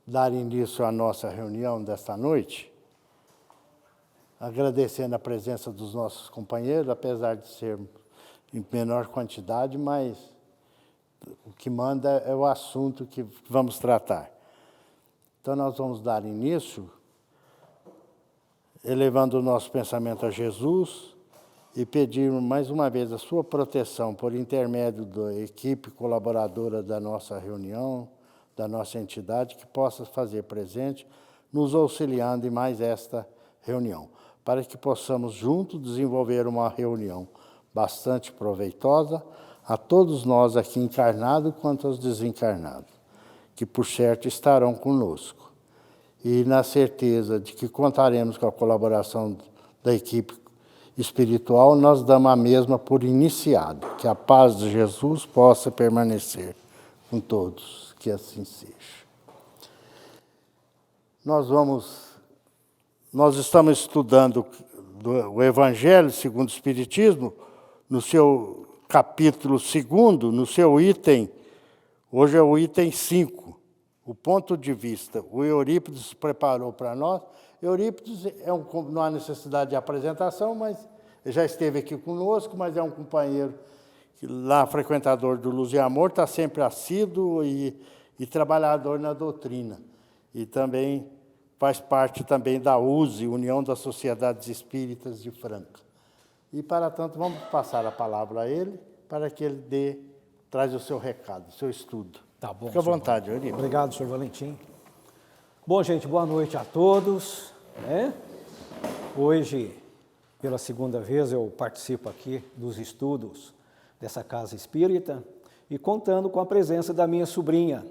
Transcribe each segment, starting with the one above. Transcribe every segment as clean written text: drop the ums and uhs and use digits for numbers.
dar início à nossa reunião desta noite, agradecendo a presença dos nossos companheiros, apesar de sermos em menor quantidade, mas o que manda é o assunto que vamos tratar. Então, nós vamos dar início, elevando o nosso pensamento a Jesus e pedir mais uma vez a sua proteção por intermédio da equipe colaboradora da nossa reunião, da nossa entidade, que possa fazer presente, nos auxiliando em mais esta reunião, para que possamos juntos desenvolver uma reunião bastante proveitosa a todos nós aqui encarnados quanto aos desencarnados, que por certo estarão conosco. E na certeza de que contaremos com a colaboração da equipe espiritual, nós damos a mesma por iniciado. Que a paz de Jesus possa permanecer com todos, que assim seja. Nós estamos estudando o Evangelho segundo o Espiritismo, no seu capítulo 2º, no seu item, hoje é o item 5, o ponto de vista. O Eurípides preparou para nós. Eurípides não há necessidade de apresentação, mas já esteve aqui conosco, mas é um companheiro lá, frequentador do Luz e Amor, está sempre assíduo e trabalhador na doutrina. E também faz parte também da USE, União das Sociedades Espíritas de Franca. E, para tanto, vamos passar a palavra a ele, para que ele traz o seu recado, o seu estudo. Tá bom. Fique à vontade, Eurípides. Obrigado, senhor Valentim. Bom, gente, boa noite a todos. Hoje, pela segunda vez, eu participo aqui dos estudos dessa casa espírita e contando com a presença da minha sobrinha,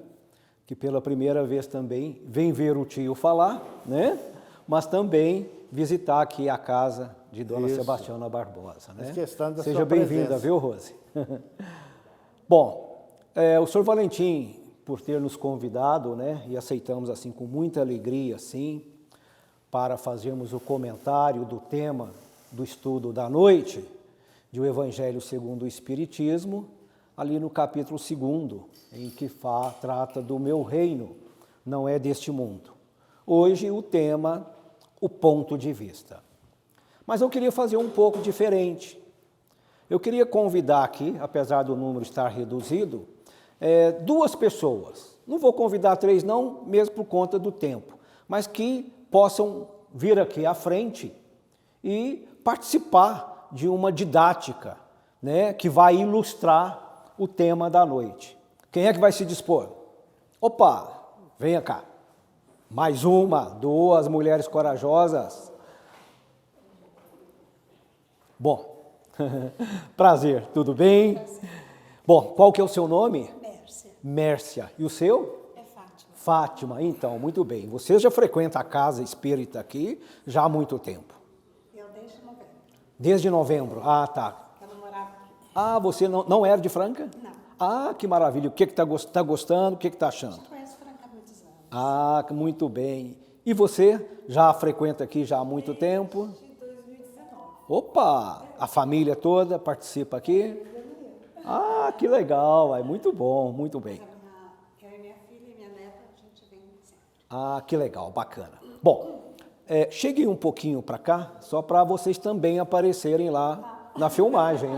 que pela primeira vez também vem ver o tio falar, mas também visitar aqui a casa de Dona Sebastiana Barbosa. Seja bem-vinda, viu, Rose? Bom, o senhor Valentim, por ter nos convidado, e aceitamos assim com muita alegria, assim, para fazermos o comentário do tema do estudo da noite, de O Evangelho segundo o Espiritismo, ali no capítulo 2º, em que trata do meu reino, não é deste mundo. Hoje o tema, o ponto de vista. Mas eu queria fazer um pouco diferente. Eu queria convidar aqui, apesar do número estar reduzido, 2 pessoas. Não vou convidar 3 não, mesmo por conta do tempo, mas que possam vir aqui à frente e participar de uma didática, que vai ilustrar o tema da noite. Quem é que vai se dispor? Opa, venha cá. Mais 2 mulheres corajosas. Bom, prazer, tudo bem? Prazer. Bom, qual que é o seu nome? Mércia. Mércia. E o seu? É Fátima. Fátima, então, muito bem. Você já frequenta a casa espírita aqui já há muito tempo? Eu desde novembro. Desde novembro? Ah, tá. Eu não morava aqui. Ah, você não era de Franca? Não. Ah, que maravilha. O que está gostando? O que está achando? Eu conheço Franca há muitos anos. Ah, muito bem. E você já frequenta aqui já há muito tempo? Desde 2019. Opa, a família toda participa aqui? Ah, que legal, muito bom, muito bem. Eu e minha filha e minha neta, a gente vem sempre. Ah, que legal, bacana. Bom, cheguei um pouquinho para cá, só para vocês também aparecerem lá na filmagem,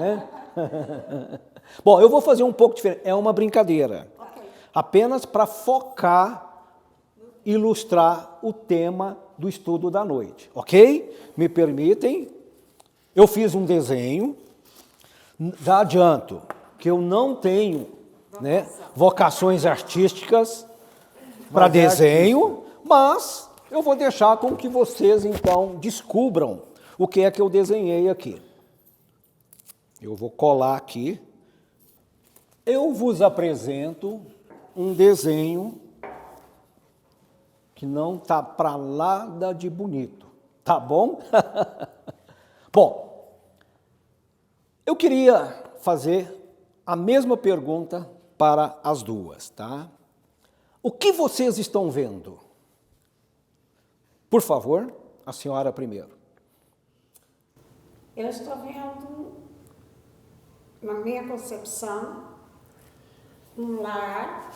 Bom, eu vou fazer um pouco diferente, é uma brincadeira. Ok. Apenas para focar, ilustrar o tema do estudo da noite, ok? Me permitem? Eu fiz um desenho, já adianto que eu não tenho vocações artísticas para desenho, mas eu vou deixar com que vocês, então, descubram o que é que eu desenhei aqui. Eu vou colar aqui. Eu vos apresento um desenho que não está para nada de bonito, tá bom? Bom, eu queria fazer a mesma pergunta para as 2, tá? O que vocês estão vendo? Por favor, a senhora primeiro. Eu estou vendo, na minha concepção, um lar,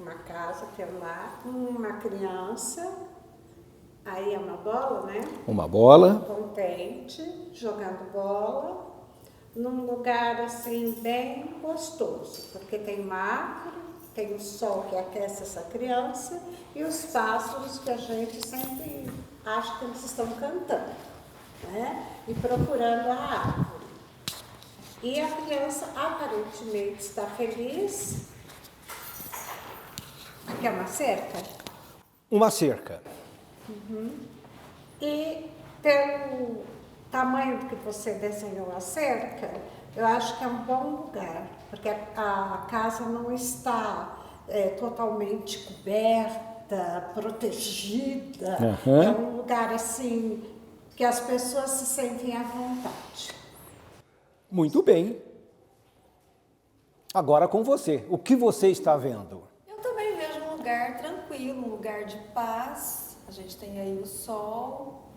uma casa, que é um lar, uma criança, aí é uma bola, né? Uma bola. Contente, jogando bola, num lugar assim bem gostoso, porque tem uma árvore, tem o sol que aquece essa criança e os pássaros que a gente sempre acha que eles estão cantando, né? E procurando a árvore. E a criança aparentemente está feliz. Aqui é uma cerca. Uma cerca. E pelo tamanho que você desenhou a cerca, eu acho que é um bom lugar, porque a casa não está totalmente coberta, protegida. Uhum. É um lugar assim que as pessoas se sentem à vontade. Muito bem. Agora com você. O que você está vendo? Eu também vejo um lugar tranquilo, um lugar de paz. A gente tem aí o sol.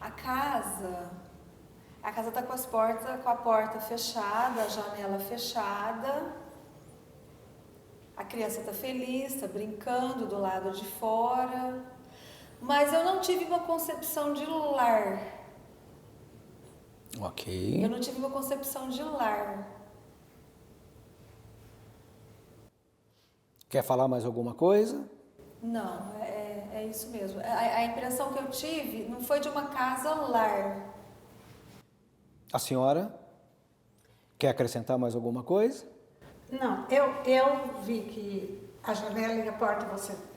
A casa está com a porta fechada, a janela fechada. A criança está feliz, está brincando do lado de fora. Mas eu não tive uma concepção de lar. Ok. Eu não tive uma concepção de lar. Quer falar mais alguma coisa? Não, é isso mesmo. A impressão que eu tive não foi de uma casa-lar. A senhora quer acrescentar mais alguma coisa? Não, eu vi que a janela e a porta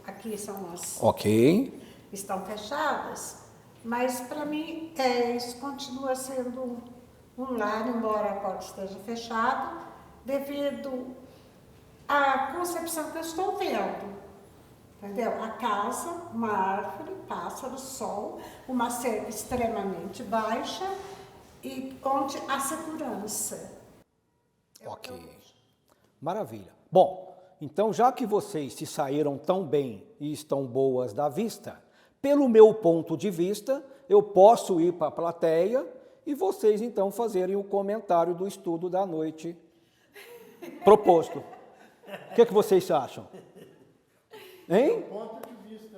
aqui são Ok. estão fechadas, mas para mim isso continua sendo um lar, embora a porta esteja fechada, devido à concepção que eu estou vendo. Entendeu? A casa, uma árvore, pássaro, sol, uma cerca extremamente baixa e onde há segurança. Ok. Maravilha. Bom, então já que vocês se saíram tão bem e estão boas da vista, pelo meu ponto de vista, eu posso ir para a plateia e vocês então fazerem o comentário do estudo da noite proposto. O que vocês acham? Hein?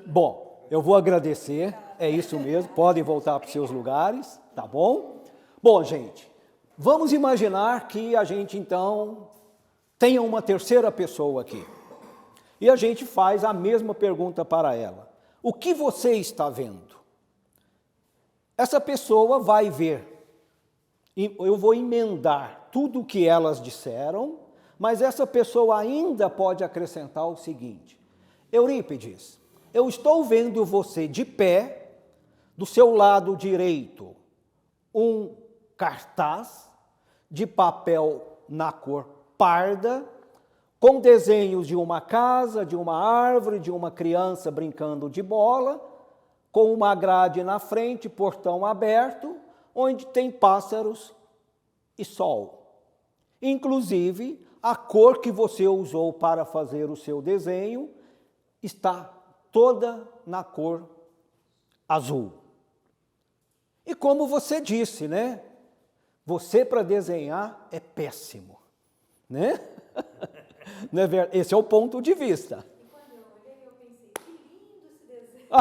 Bom, eu vou agradecer, é isso mesmo, podem voltar para os seus lugares, tá bom? Bom, gente, vamos imaginar que a gente então tenha uma terceira pessoa aqui. E a gente faz a mesma pergunta para ela. O que você está vendo? Essa pessoa vai ver. Eu vou emendar tudo o que elas disseram, mas essa pessoa ainda pode acrescentar o seguinte: Eurípides, eu estou vendo você de pé, do seu lado direito, um cartaz de papel na cor parda, com desenhos de uma casa, de uma árvore, de uma criança brincando de bola, com uma grade na frente, portão aberto, onde tem pássaros e sol. Inclusive, a cor que você usou para fazer o seu desenho está toda na cor azul. E como você disse, né? Você para desenhar é péssimo, né? Não é verdade? Esse é o ponto de vista. E quando eu olhei, eu pensei, que lindo esse desenho.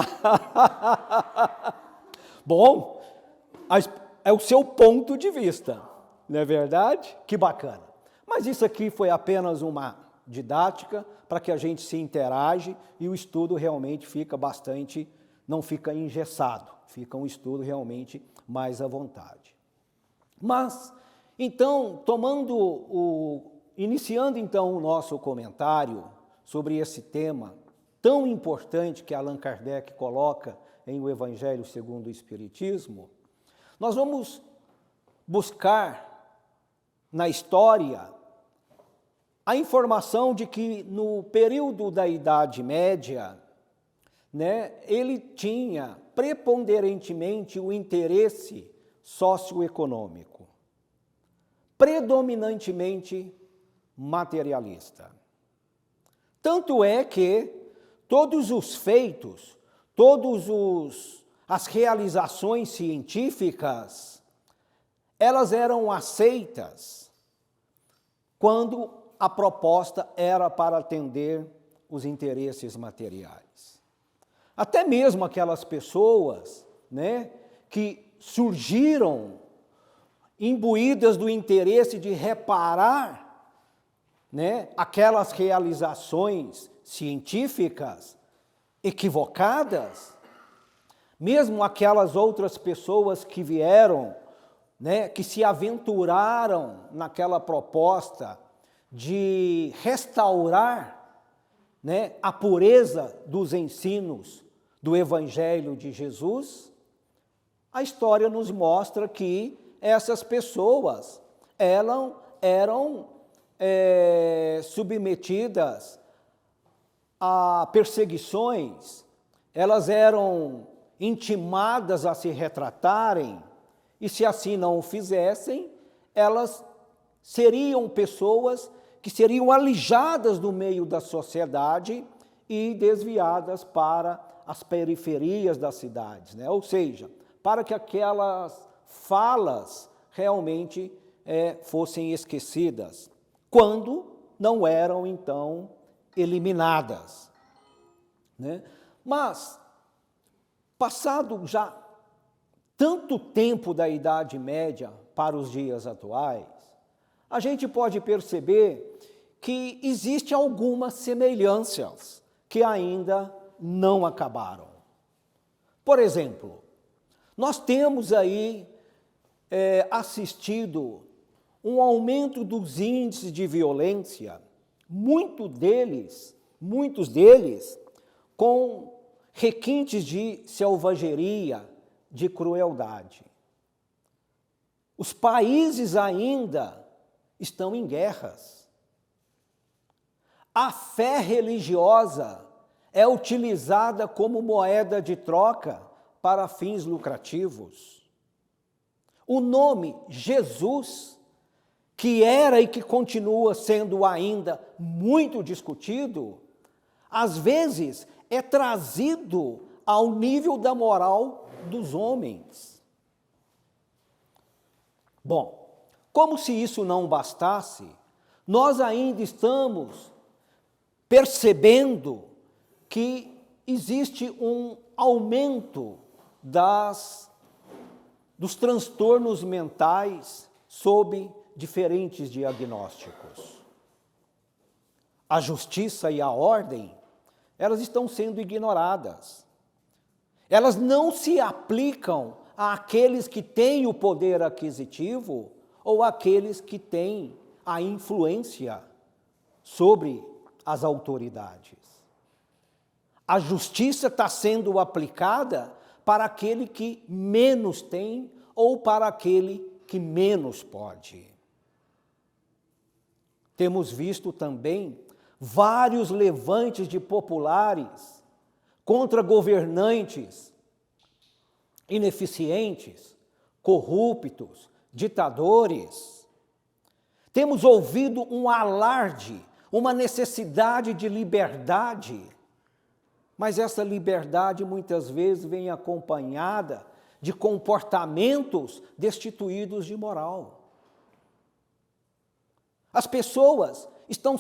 Bom, é o seu ponto de vista, não é verdade? Que bacana. Mas isso aqui foi apenas uma didática para que a gente se interage e o estudo realmente fica bastante, não fica engessado, fica um estudo realmente mais à vontade. Mas, então, iniciando então o nosso comentário sobre esse tema tão importante que Allan Kardec coloca em O Evangelho segundo o Espiritismo, nós vamos buscar na história a informação de que no período da Idade Média, né, ele tinha preponderantemente o interesse socioeconômico, predominantemente materialista. Tanto é que todos os feitos, as realizações científicas, elas eram aceitas quando a proposta era para atender os interesses materiais. Até mesmo aquelas pessoas, né, que surgiram imbuídas do interesse de reparar, né, aquelas realizações científicas equivocadas, mesmo aquelas outras pessoas que vieram, né, que se aventuraram naquela proposta de restaurar, né, a pureza dos ensinos do Evangelho de Jesus, a história nos mostra que essas pessoas eram submetidas a perseguições, elas eram intimadas a se retratarem, e se assim não o fizessem, elas seriam pessoas que seriam alijadas do meio da sociedade e desviadas para as periferias das cidades, né? Ou seja, para que aquelas falas realmente fossem esquecidas, quando não eram, então, eliminadas, né? Mas, passado já tanto tempo da Idade Média para os dias atuais, a gente pode perceber que existem algumas semelhanças que ainda não acabaram. Por exemplo, nós temos aí assistido um aumento dos índices de violência, muitos deles com requintes de selvageria, de crueldade. Os países ainda estão em guerras. A fé religiosa é utilizada como moeda de troca para fins lucrativos. O nome Jesus, que era e que continua sendo ainda muito discutido, às vezes é trazido ao nível da moral dos homens. Bom, como se isso não bastasse, nós ainda estamos percebendo que existe um aumento dos transtornos mentais sob diferentes diagnósticos. A justiça e a ordem, elas estão sendo ignoradas. Elas não se aplicam àqueles que têm o poder aquisitivo ou àqueles que têm a influência sobre as autoridades. A justiça está sendo aplicada para aquele que menos tem ou para aquele que menos pode. Temos visto também vários levantes de populares contra governantes ineficientes, corruptos, ditadores. Temos ouvido um alarde, uma necessidade de liberdade, mas essa liberdade muitas vezes vem acompanhada de comportamentos destituídos de moral. As pessoas estão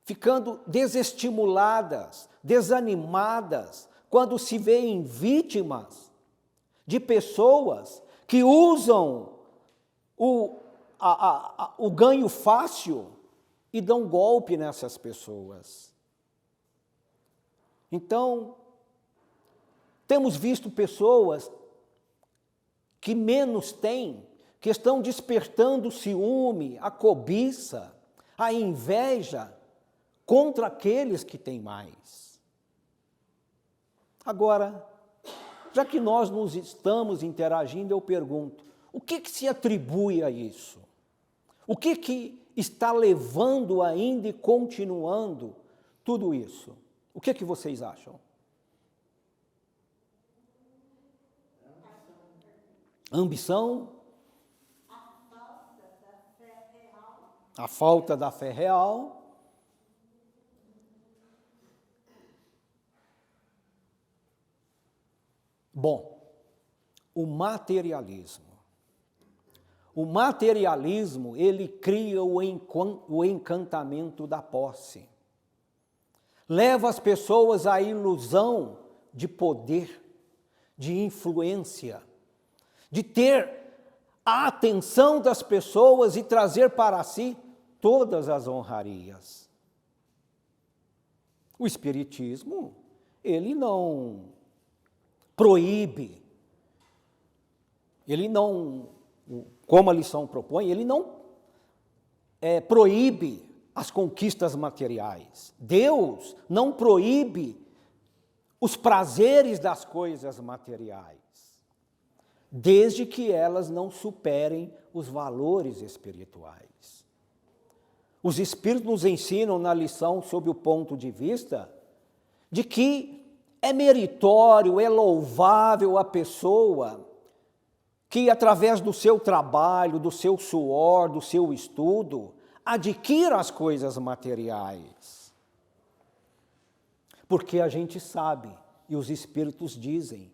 ficando desestimuladas, desanimadas, quando se veem vítimas de pessoas que usam o ganho fácil e dão golpe nessas pessoas. Então, temos visto pessoas que menos têm, que estão despertando o ciúme, a cobiça, a inveja contra aqueles que têm mais. Agora, já que nós nos estamos interagindo, eu pergunto, o que se atribui a isso? O que está levando ainda e continuando tudo isso? O que vocês acham? Ambição? A falta da fé real. Bom, o materialismo. o materialismo, ele cria o encantamento da posse. Leva as pessoas à ilusão de poder, de influência, de ter a atenção das pessoas e trazer para si todas as honrarias. O Espiritismo, ele não proíbe, ele não, como a lição propõe, ele não proíbe as conquistas materiais. Deus não proíbe os prazeres das coisas materiais, desde que elas não superem os valores espirituais. Os Espíritos nos ensinam na lição sob o ponto de vista de que é meritório, é louvável a pessoa que, através do seu trabalho, do seu suor, do seu estudo, adquira as coisas materiais. Porque a gente sabe, e os Espíritos dizem,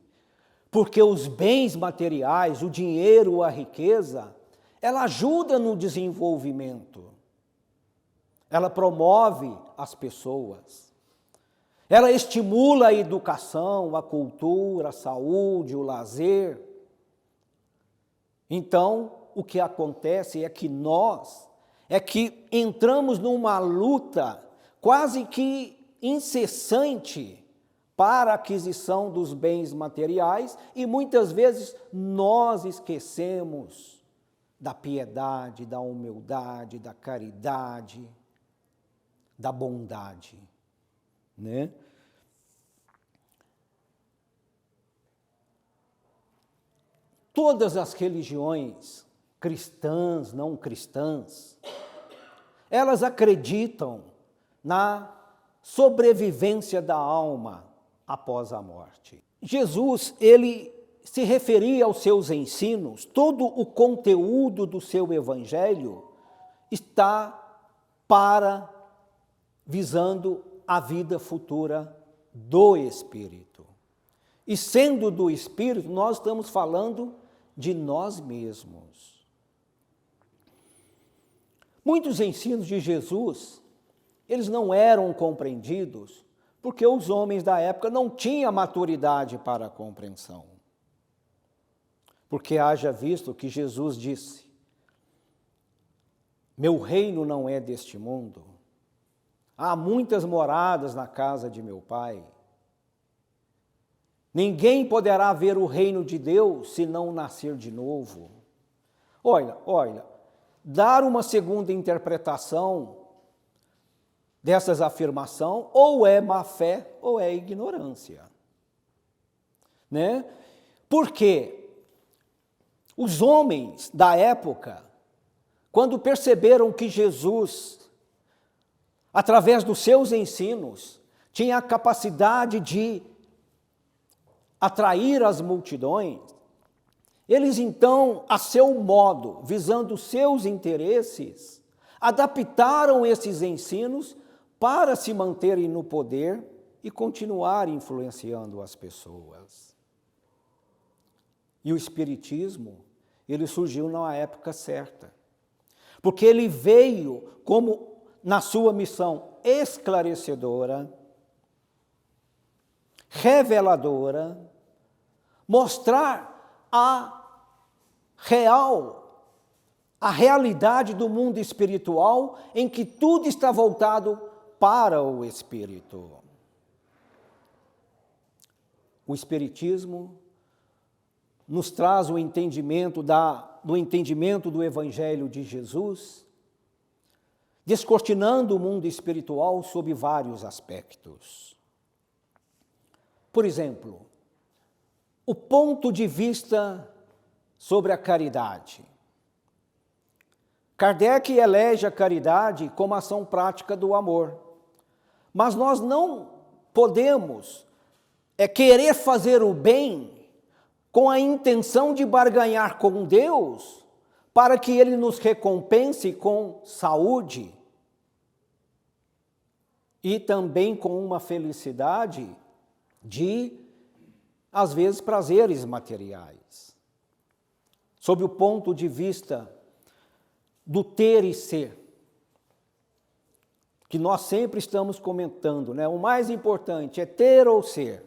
porque os bens materiais, o dinheiro, a riqueza, ela ajuda no desenvolvimento, ela promove as pessoas, ela estimula a educação, a cultura, a saúde, o lazer. Então, o que acontece é que nós entramos numa luta quase que incessante para a aquisição dos bens materiais e muitas vezes nós esquecemos da piedade, da humildade, da caridade, da bondade, né? Todas as religiões cristãs, não cristãs, elas acreditam na sobrevivência da alma após a morte. Jesus, ele se referia aos seus ensinos, todo o conteúdo do seu evangelho está visando a vida futura do Espírito. E sendo do Espírito, nós estamos falando de nós mesmos. Muitos ensinos de Jesus, eles não eram compreendidos porque os homens da época não tinham maturidade para a compreensão. Porque haja visto que Jesus disse: meu reino não é deste mundo, há muitas moradas na casa de meu Pai. Ninguém poderá ver o reino de Deus se não nascer de novo. Olha, dar uma segunda interpretação dessas afirmações ou é má fé ou é ignorância, né? Porque os homens da época, quando perceberam que Jesus, através dos seus ensinos, tinha a capacidade de atrair as multidões, eles então, a seu modo, visando os seus interesses, adaptaram esses ensinos para se manterem no poder e continuar influenciando as pessoas. E o Espiritismo, ele surgiu na época certa, porque ele veio como, na sua missão esclarecedora, reveladora, mostrar a realidade do mundo espiritual em que tudo está voltado para o Espírito. O Espiritismo nos traz o entendimento do Evangelho de Jesus, descortinando o mundo espiritual sob vários aspectos. Por exemplo, o ponto de vista sobre a caridade. Kardec elege a caridade como ação prática do amor, mas nós não podemos querer fazer o bem com a intenção de barganhar com Deus para que Ele nos recompense com saúde e também com uma felicidade de, às vezes, prazeres materiais. Sob o ponto de vista do ter e ser, que nós sempre estamos comentando, né? O mais importante é ter ou ser.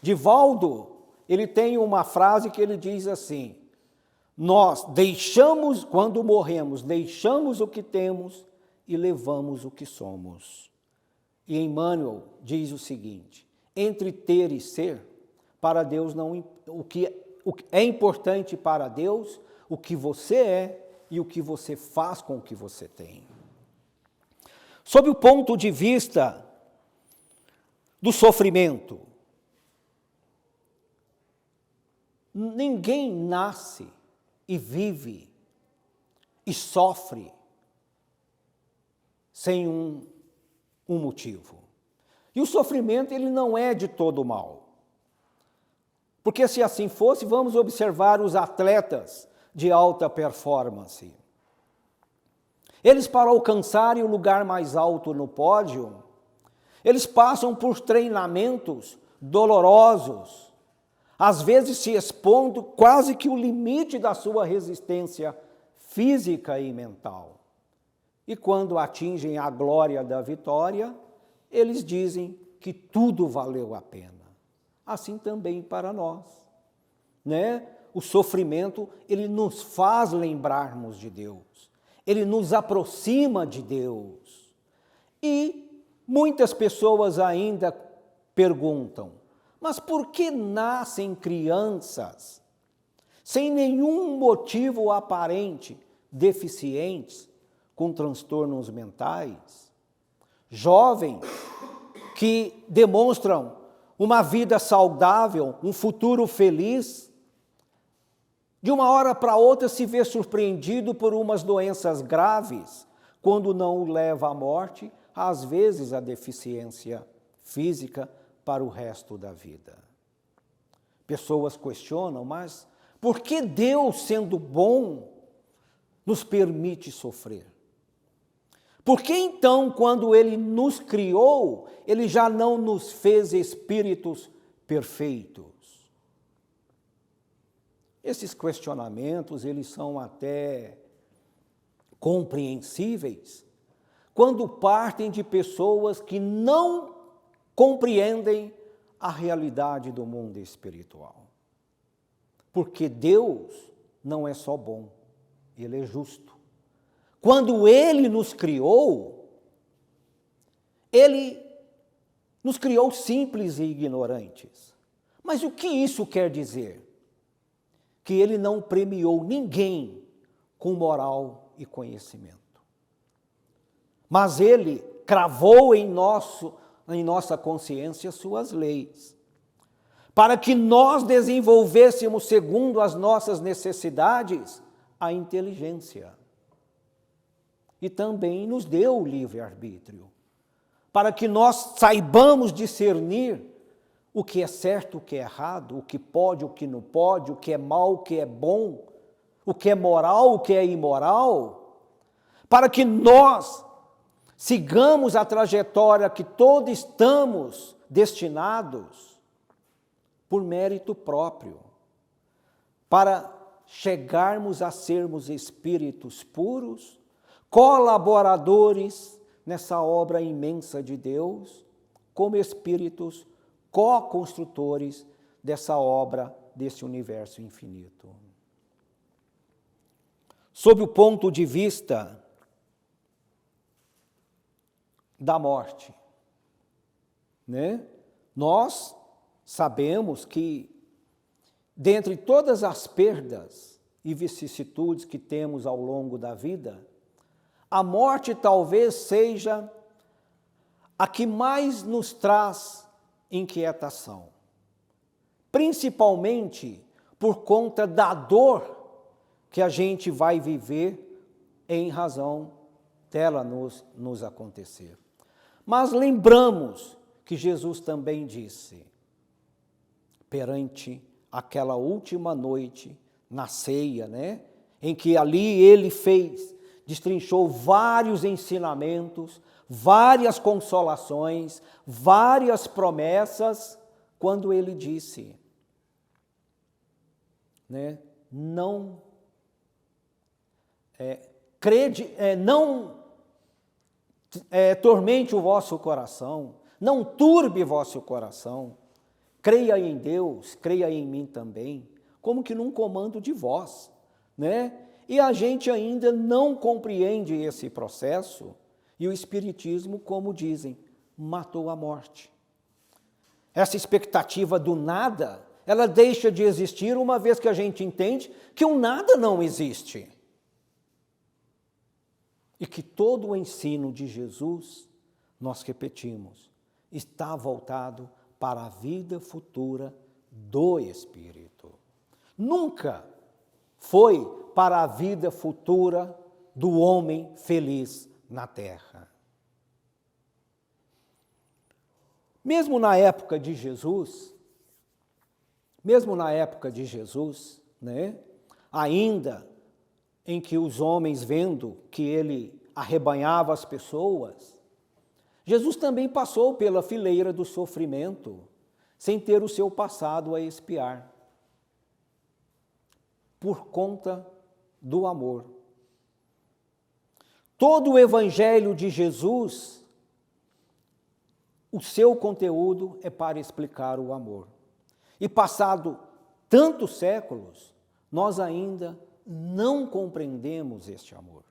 Divaldo, ele tem uma frase que ele diz assim: nós deixamos, quando morremos, deixamos o que temos e levamos o que somos. E Emmanuel diz o seguinte: entre ter e ser, para Deus não, o que é importante para Deus, o que você é e o que você faz com o que você tem. Sob o ponto de vista do sofrimento, ninguém nasce e vive e sofre sem um motivo. E o sofrimento, ele não é de todo mal. Porque se assim fosse, vamos observar os atletas de alta performance. Eles, para alcançarem o lugar mais alto no pódio, eles passam por treinamentos dolorosos, às vezes se expondo quase que o limite da sua resistência física e mental. E quando atingem a glória da vitória, eles dizem que tudo valeu a pena. Assim também para nós, né? O sofrimento, ele nos faz lembrarmos de Deus. Ele nos aproxima de Deus. E muitas pessoas ainda perguntam: mas por que nascem crianças sem nenhum motivo aparente, deficientes, com transtornos mentais? Jovens que demonstram uma vida saudável, um futuro feliz, de uma hora para outra se vê surpreendido por umas doenças graves, quando não o leva à morte, às vezes a deficiência física para o resto da vida. Pessoas questionam: mas por que Deus, sendo bom, nos permite sofrer? Por que então, quando Ele nos criou, Ele já não nos fez espíritos perfeitos? Esses questionamentos, eles são até compreensíveis quando partem de pessoas que não compreendem a realidade do mundo espiritual. Porque Deus não é só bom, Ele é justo. Quando Ele nos criou simples e ignorantes. Mas o que isso quer dizer? Que Ele não premiou ninguém com moral e conhecimento. Mas Ele cravou em nossa consciência suas leis, para que nós desenvolvêssemos, segundo as nossas necessidades, a inteligência. E também nos deu o livre-arbítrio, para que nós saibamos discernir o que é certo, o que é errado, o que pode, o que não pode, o que é mal, o que é bom, o que é moral, o que é imoral, para que nós sigamos a trajetória que todos estamos destinados por mérito próprio, para chegarmos a sermos espíritos puros, colaboradores nessa obra imensa de Deus, como espíritos co-construtores dessa obra, desse universo infinito. Sob o ponto de vista da morte, né? Nós sabemos que, dentre todas as perdas e vicissitudes que temos ao longo da vida, a morte talvez seja a que mais nos traz inquietação, principalmente por conta da dor que a gente vai viver em razão dela nos acontecer. Mas lembramos que Jesus também disse, perante aquela última noite, na ceia, né, em que ali Ele destrinchou vários ensinamentos, várias consolações, várias promessas, quando Ele disse, né, não tormente o vosso coração, não turbe vosso coração, creia em Deus, creia em mim também, como que num comando de voz, né? E a gente ainda não compreende esse processo, e o Espiritismo, como dizem, matou a morte. Essa expectativa do nada, ela deixa de existir uma vez que a gente entende que o nada não existe. E que todo o ensino de Jesus, nós repetimos, está voltado para a vida futura do Espírito. Nunca foi para a vida futura do homem feliz na terra. Mesmo na época de Jesus, né, ainda em que os homens, vendo que ele arrebanhava as pessoas, Jesus também passou pela fileira do sofrimento, sem ter o seu passado a expiar, por conta do amor. Todo o Evangelho de Jesus, o seu conteúdo é para explicar o amor. E passado tantos séculos, nós ainda não compreendemos este amor.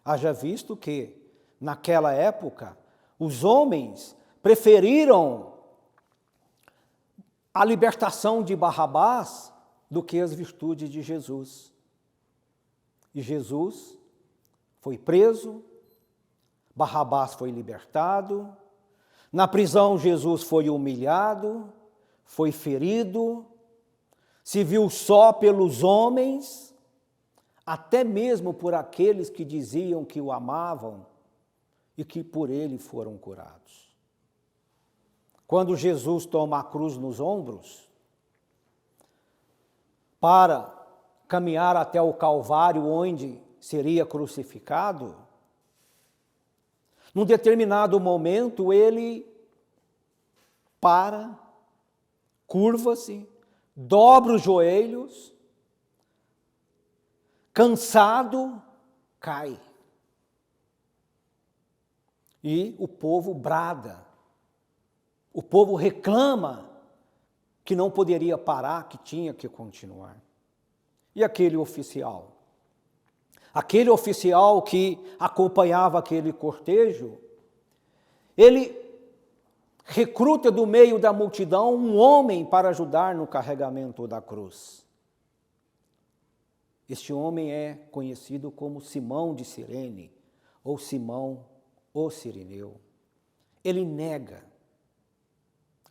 Haja visto que, naquela época, os homens preferiram a libertação de Barrabás do que as virtudes de Jesus. E Jesus foi preso, Barrabás foi libertado, na prisão Jesus foi humilhado, foi ferido, se viu só pelos homens, até mesmo por aqueles que diziam que o amavam e que por ele foram curados. Quando Jesus toma a cruz nos ombros, para caminhar até o Calvário, onde seria crucificado, num determinado momento ele para, curva-se, dobra os joelhos, cansado, cai. E o povo brada, o povo reclama que não poderia parar, que tinha que continuar. E aquele oficial que acompanhava aquele cortejo, ele recruta do meio da multidão um homem para ajudar no carregamento da cruz. Este homem é conhecido como Simão de Cirene, ou Simão o Cirineu. Ele nega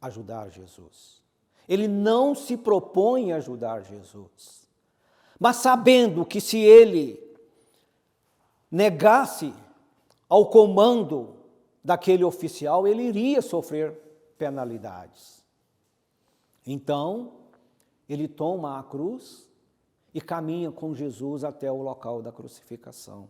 ajudar Jesus. Ele não se propõe a ajudar Jesus. Mas sabendo que se ele negasse ao comando daquele oficial, ele iria sofrer penalidades. Então, ele toma a cruz e caminha com Jesus até o local da crucificação.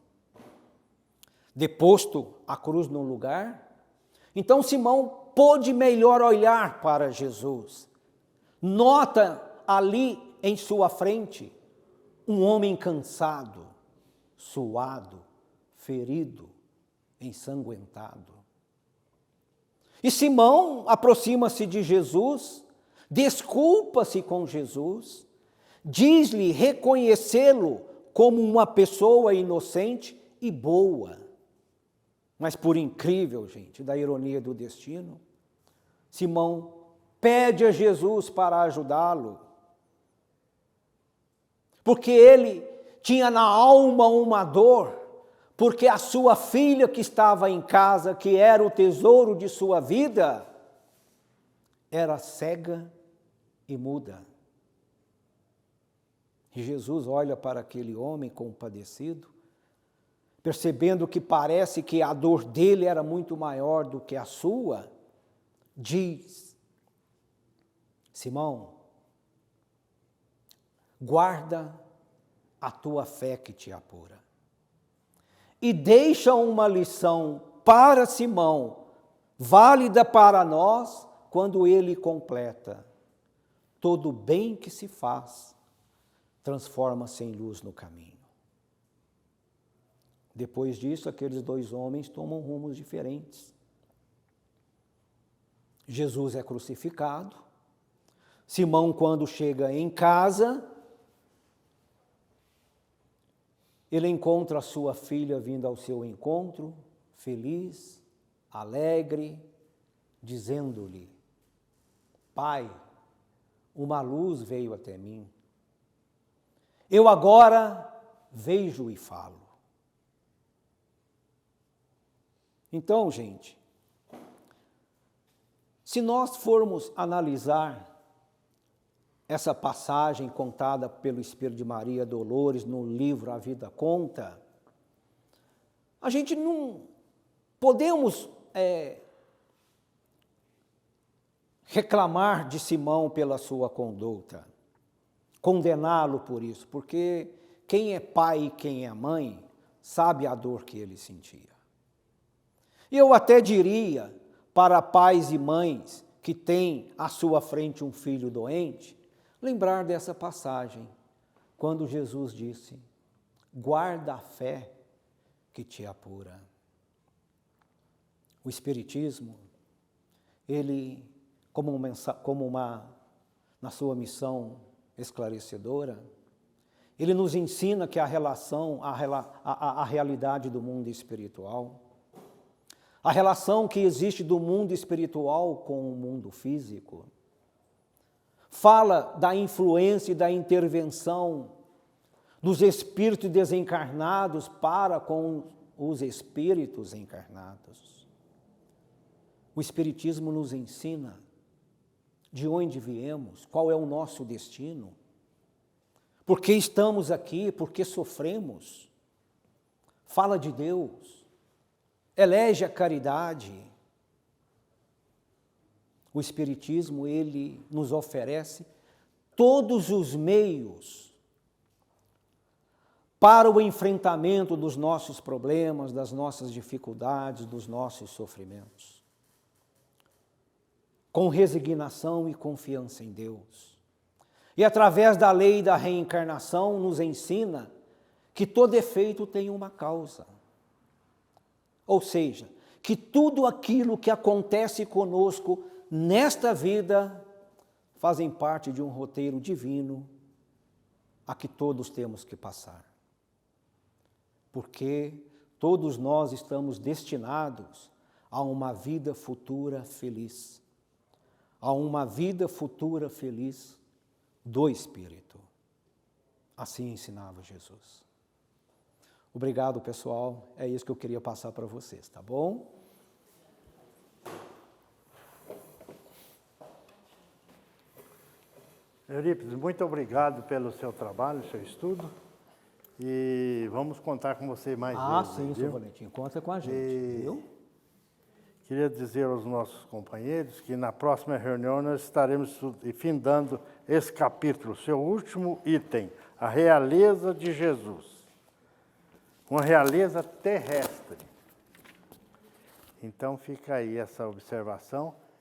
Deposto a cruz no lugar, então Simão pôde melhor olhar para Jesus. Nota ali em sua frente um homem cansado, suado, ferido, ensanguentado. E Simão aproxima-se de Jesus, desculpa-se com Jesus, diz-lhe reconhecê-lo como uma pessoa inocente e boa. Mas por incrível, gente, da ironia do destino, Simão pede a Jesus para ajudá-lo, porque ele tinha na alma uma dor, porque a sua filha que estava em casa, que era o tesouro de sua vida, era cega e muda. E Jesus olha para aquele homem compadecido, percebendo que parece que a dor dele era muito maior do que a sua, diz: Simão, guarda a tua fé que te apura. E deixa uma lição para Simão, válida para nós, quando ele completa: todo bem que se faz transforma-se em luz no caminho. Depois disso, aqueles dois homens tomam rumos diferentes. Jesus é crucificado. Simão, quando chega em casa, ele encontra a sua filha vindo ao seu encontro, feliz, alegre, dizendo-lhe: Pai, uma luz veio até mim. Eu agora vejo e falo. Então, gente, se nós formos analisar essa passagem contada pelo Espírito de Maria Dolores no livro A Vida Conta, a gente não podemos reclamar de Simão pela sua conduta, condená-lo por isso, porque quem é pai e quem é mãe sabe a dor que ele sentia. E eu até diria para pais e mães que têm à sua frente um filho doente, lembrar dessa passagem, quando Jesus disse: guarda a fé que te apura. O Espiritismo, ele, na sua missão esclarecedora, ele nos ensina que a realidade do mundo espiritual, a relação que existe do mundo espiritual com o mundo físico, fala da influência e da intervenção dos espíritos desencarnados para com os espíritos encarnados. O Espiritismo nos ensina de onde viemos, qual é o nosso destino, por que estamos aqui, por que sofremos. Fala de Deus, elege a caridade. O Espiritismo, ele nos oferece todos os meios para o enfrentamento dos nossos problemas, das nossas dificuldades, dos nossos sofrimentos. Com resignação e confiança em Deus. E através da lei da reencarnação nos ensina que todo efeito tem uma causa. Ou seja, que tudo aquilo que acontece conosco nesta vida fazem parte de um roteiro divino a que todos temos que passar. Porque todos nós estamos destinados a uma vida futura feliz. A uma vida futura feliz do Espírito. Assim ensinava Jesus. Obrigado, pessoal. É isso que eu queria passar para vocês, tá bom? Eurípides, muito obrigado pelo seu trabalho, seu estudo. E vamos contar com você mais vezes. Sim, seu Valentim, conta com a gente, viu? Queria dizer aos nossos companheiros que na próxima reunião nós estaremos findando esse capítulo, seu último item, a realeza de Jesus. Uma realeza terrestre. Então fica aí essa observação.